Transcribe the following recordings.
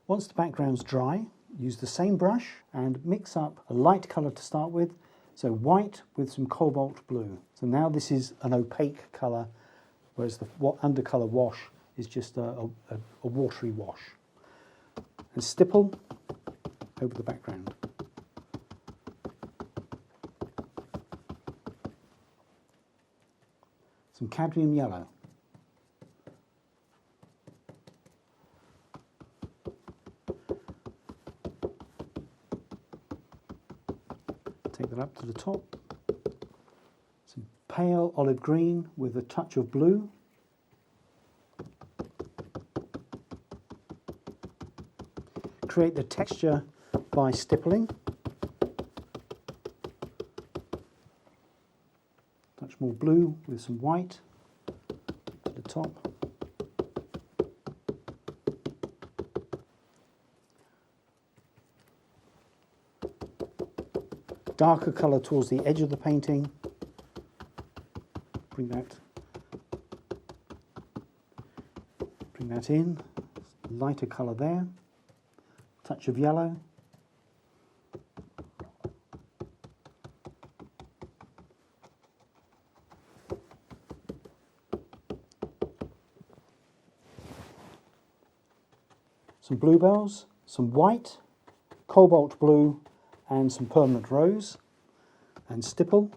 Once the background's dry, use the same brush and mix up a light colour to start with, so white with some cobalt blue. So now this is an opaque colour, whereas the undercolour wash is just a watery wash. And stipple over the background. Some cadmium yellow. Take that up to the top. Some pale olive green with a touch of blue. Create the texture by stippling. Touch more blue with some white to the top. Darker colour towards the edge of the painting. Bring that in. Lighter colour there. Touch of yellow. Some bluebells, some white, cobalt blue and some permanent rose, and stipple.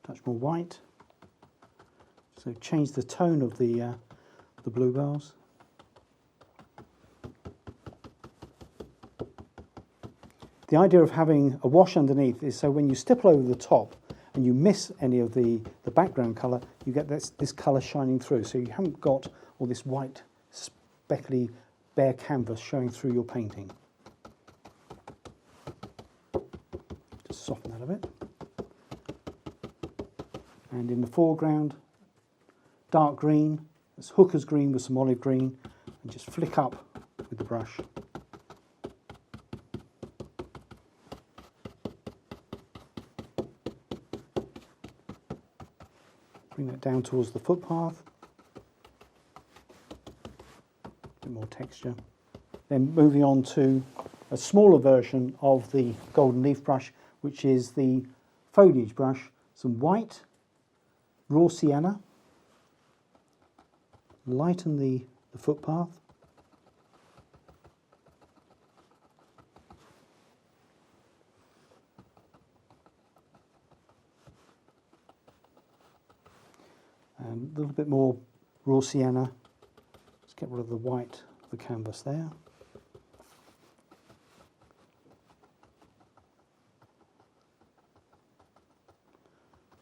Touch more white. So change the tone of the bluebells. The idea of having a wash underneath is so when you stipple over the top and you miss any of the background colour, you get this colour shining through. So you haven't got all this white, speckly, bare canvas showing through your painting. Just soften that a bit. And in the foreground, dark green, it's hooker's green with some olive green, and just flick up with the brush. Bring that down towards the footpath. A bit more texture. Then moving on to a smaller version of the golden leaf brush, which is the foliage brush. Some white, raw sienna. Lighten the footpath. And a little bit more raw sienna. Let's get rid of the white of the canvas there.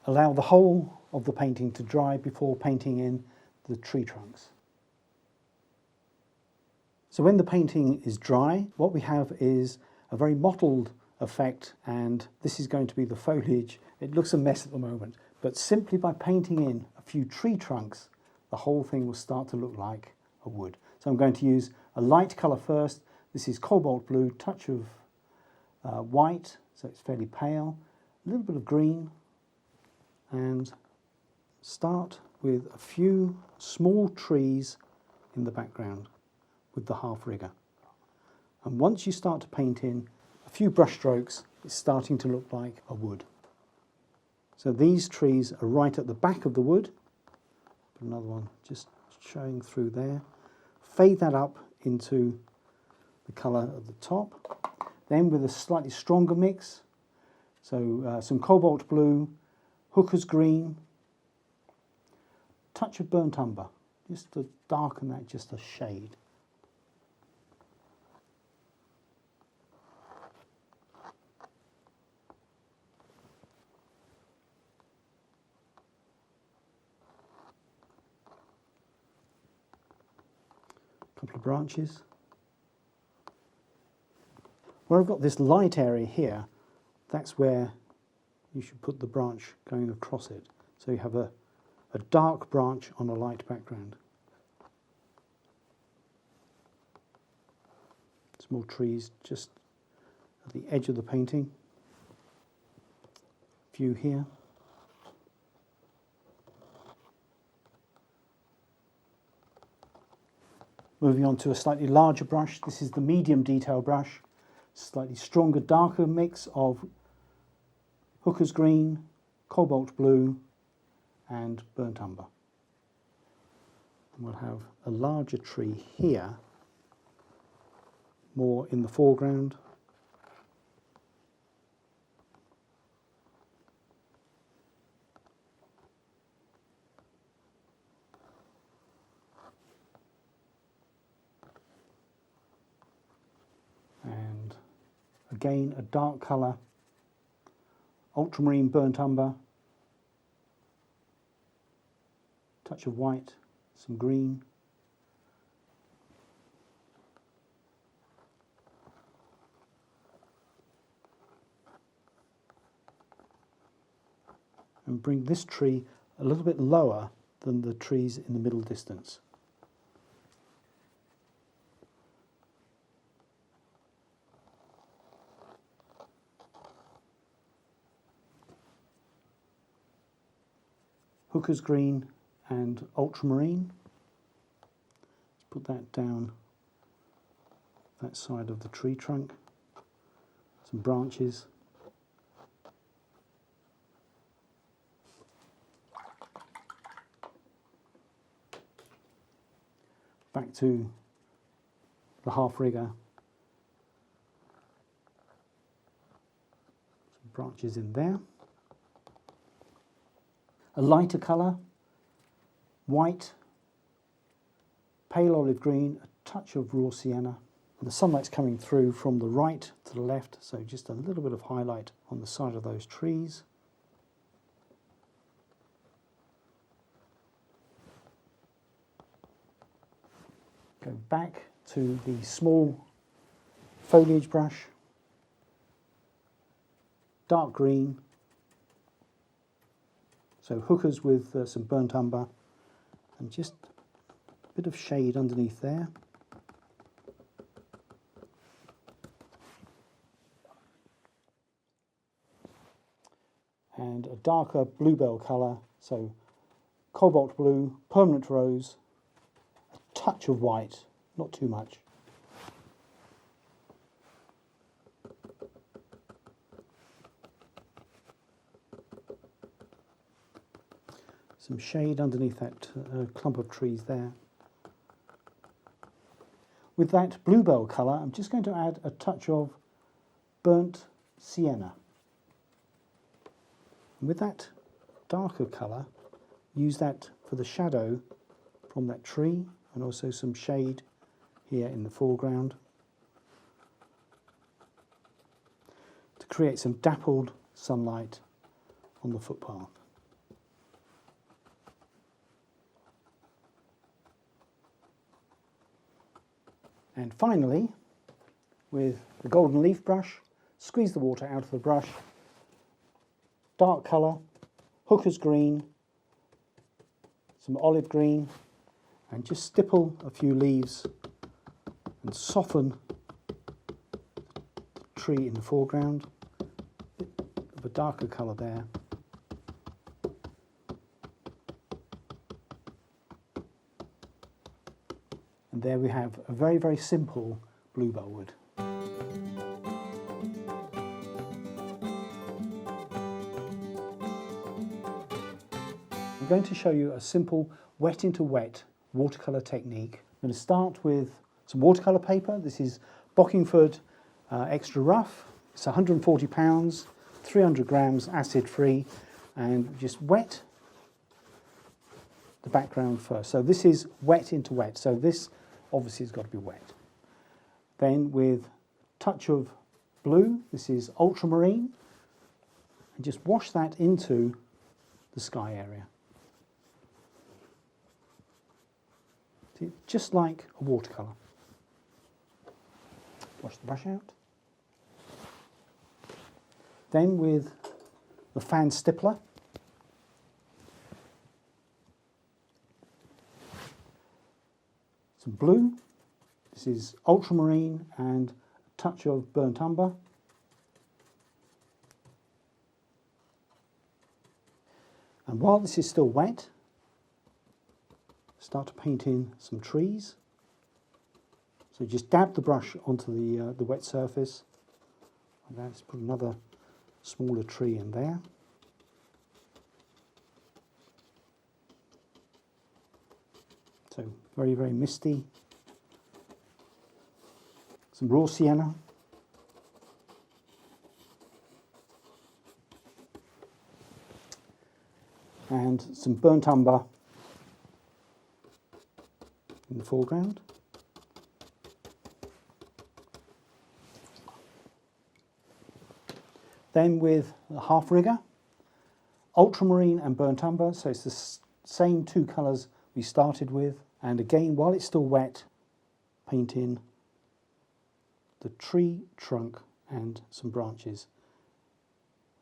Allow the whole of the painting to dry before painting in the tree trunks. So when the painting is dry, what we have is a very mottled effect, and this is going to be the foliage. It looks a mess at the moment, but simply by painting in a few tree trunks, the whole thing will start to look like a wood. So I'm going to use a light colour first. This is cobalt blue, touch of white, so it's fairly pale, a little bit of green, and start with a few small trees in the background with the half rigger. And once you start to paint in a few brush strokes, it's starting to look like a wood. So these trees are right at the back of the wood. Put another one just showing through there. Fade that up into the colour at the top. Then with a slightly stronger mix, so some cobalt blue, hooker's green, touch of burnt umber, just to darken that just a shade. Couple of branches. Where I've got this light area here, that's where you should put the branch going across it. So you have a dark branch on a light background. Small trees just at the edge of the painting. A few here. Moving on to a slightly larger brush, this is the medium detail brush, slightly stronger, darker mix of Hooker's green, cobalt blue and burnt umber. And we'll have a larger tree here, more in the foreground. And again, a dark colour, ultramarine burnt umber, touch of white, some green. And bring this tree a little bit lower than the trees in the middle distance. Hooker's green and ultramarine. Let's put that down that side of the tree trunk. Some branches. Back to the half rigger. Some branches in there. A lighter colour, white, pale olive green, a touch of raw sienna. And the sunlight's coming through from the right to the left, so just a little bit of highlight on the side of those trees. Go back to the small foliage brush, dark green, so hookers with some burnt umber, and just a bit of shade underneath there. And a darker bluebell colour, so cobalt blue, permanent rose, a touch of white, not too much. Some shade underneath that clump of trees there. With that bluebell colour, I'm just going to add a touch of burnt sienna. And with that darker colour, use that for the shadow from that tree, and also some shade here in the foreground to create some dappled sunlight on the footpath. And finally, with the golden leaf brush, squeeze the water out of the brush, dark colour, hooker's green, some olive green, and just stipple a few leaves and soften the tree in the foreground. A bit of a darker colour there. And there we have a very, very simple bluebell wood. I'm going to show you a simple wet into wet watercolour technique. I'm going to start with some watercolour paper. This is Bockingford Extra Rough. It's 140 pounds, 300 grams, acid free, and just wet the background first. So this is wet into wet. So this obviously has got to be wet. Then with a touch of blue, this is ultramarine, and just wash that into the sky area. See, just like a watercolour. Wash the brush out. Then with the fan stippler, some blue, this is ultramarine and a touch of burnt umber. And while this is still wet, start to paint in some trees. So just dab the brush onto the wet surface. Like that. Let's put another smaller tree in there. So very, very misty. Some raw sienna. And some burnt umber in the foreground. Then with a half rigger, ultramarine and burnt umber, so it's the same two colours we started with, and again while it's still wet, paint in the tree trunk and some branches.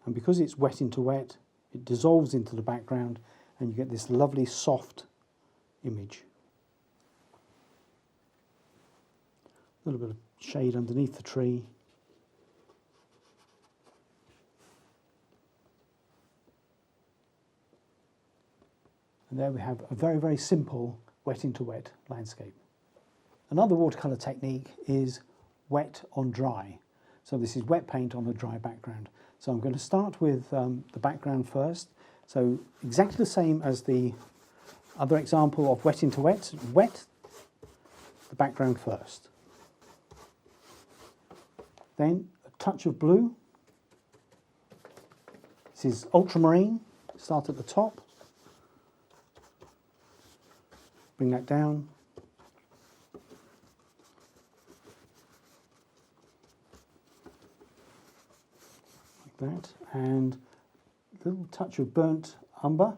And because it's wet into wet, it dissolves into the background and you get this lovely soft image. A little bit of shade underneath the tree. And there we have a very, very simple wet into wet landscape. Another watercolour technique is wet on dry. So this is wet paint on a dry background. So I'm going to start with the background first. So exactly the same as the other example of wet into wet. Wet the background first. Then a touch of blue. This is ultramarine. Start at the top. Bring that down. Like that. And a little touch of burnt umber.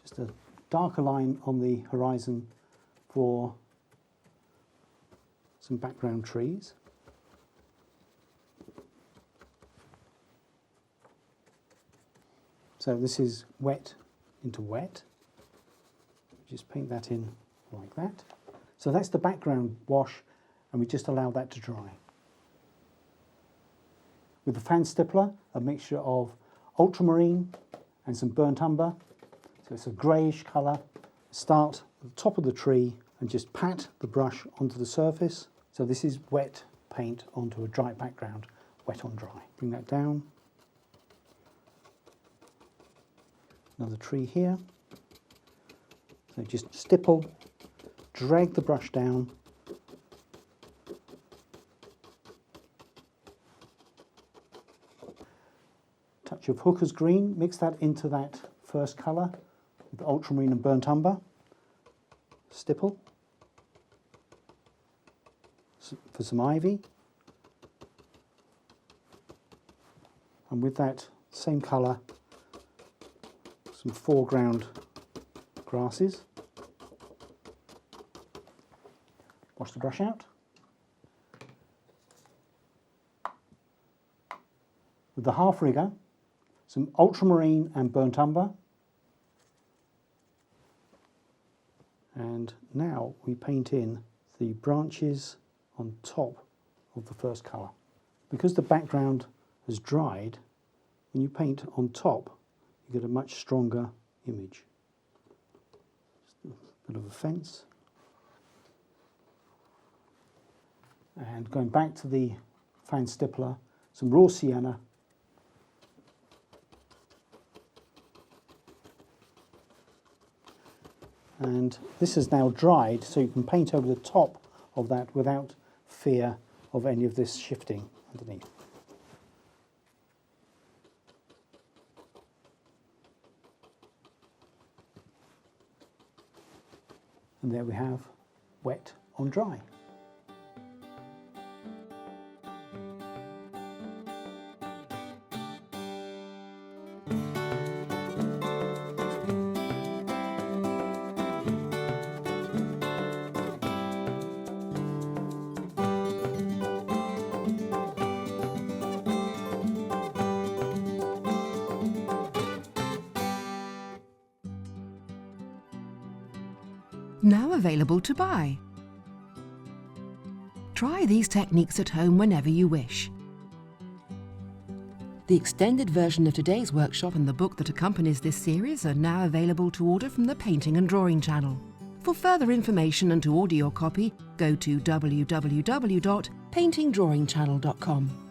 Just a darker line on the horizon for some background trees. So this is wet into wet. Just paint that in like that. So that's the background wash, and we just allow that to dry. With the fan stippler, a mixture of ultramarine and some burnt umber. So it's a greyish colour. Start at the top of the tree and just pat the brush onto the surface. So this is wet paint onto a dry background, wet on dry. Bring that down. Another tree here. So just stipple, drag the brush down. Touch of hooker's green, mix that into that first colour with ultramarine and burnt umber. Stipple for some ivy. And with that same colour, some foreground grasses. Wash the brush out. With the half rigger, some ultramarine and burnt umber. And now we paint in the branches on top of the first colour. Because the background has dried, when you paint on top, you get a much stronger image. Just a bit of a fence. And going back to the fan stippler, some raw sienna. And this is now dried, so you can paint over the top of that without fear of any of this shifting underneath. And there we have wet on dry. Now available to buy. Try these techniques at home whenever you wish. The extended version of today's workshop and the book that accompanies this series are now available to order from the Painting and Drawing channel. For further information and to order your copy, go to www.paintingdrawingchannel.com.